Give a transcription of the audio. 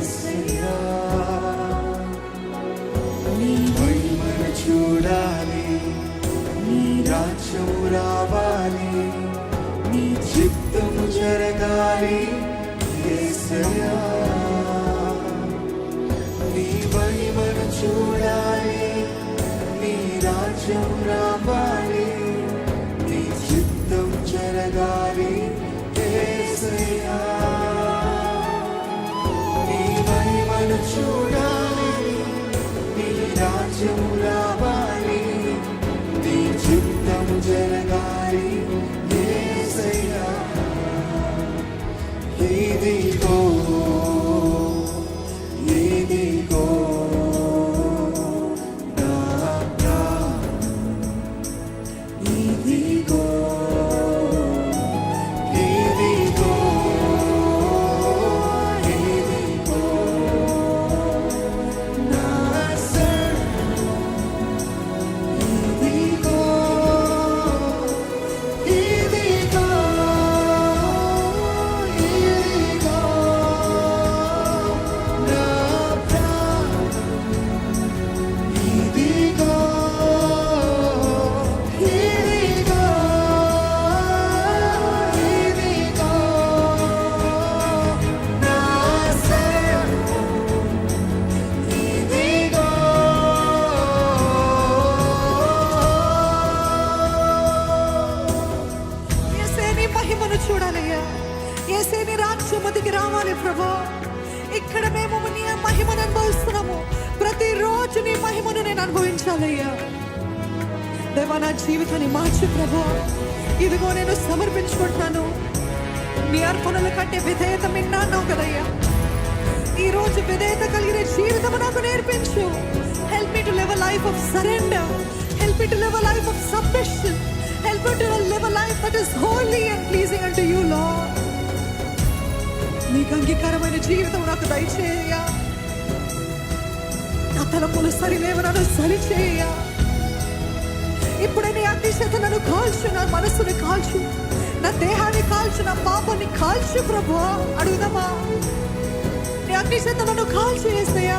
యేసయ్యా నీ మహిమను చూడాలి, నీ రాజ్యము రావాలి, నీ చిత్తము జరగాలి యేసయ్యా నీ మహిమను చూడాలి, నీ రాజ్యం రావాలి, నీ చిత్తం జరగాలి యేసయ్యా నీ మహిమను చూడాలి, నీ రాజ్యం రావాలి, నీ చిత్తం జరగాలి యేసయ్యా ఇదిగో ఇదిగో నా ప్రాణం, ఇదిగో ఇదిగో ఇదిగో నా సర్వం, ఇదిగో ఇదిగో ఇదిగో నా ప్రాణం, ఇదిగో ఇదిగో ఇదిగో నా సర్వం, ఇదిగో యేసే నీ మహిమను చూడాలయ్యా, యేసే నీ రాజ్యము దిగి రావాలి ప్రభా. ఇక్కడ మేము నీ మహిమను అనుభవిస్తున్నాము, ప్రతిరోజు నీ మహిమను నేను అనుభవించాలయ్యా. దేవా నా జీవితాన్ని మార్చు ప్రభా. ఇదిగో నేను సమర్పించుకుంటున్నాను, నీ అర్పణల కంటే విధేయత మిన్నాన్నావు కదయ్యా. ఈ రోజు విధేయత కలిగిన జీవితం నాకు నేర్పించు. Help me to live a life of surrender, help me to live a life of submission, help me to live a life that is holy and pleasing unto you Lord. నీకు అంగీకారమైన జీవితం నాకు దయచేయ్యా. నా తలపులు సరిలేవనను సరిచేయ్యా. ఇప్పుడే నీ అగ్ని చేత నన్ను కాల్చు, నా మనస్సుని కాల్చు, నా దేహాన్ని కాల్చు, నా పాపాన్ని కాల్చు ప్రభువా. అడుగుదామా? నీ అగ్ని చేత నన్ను కాల్చు యేసయ్యా.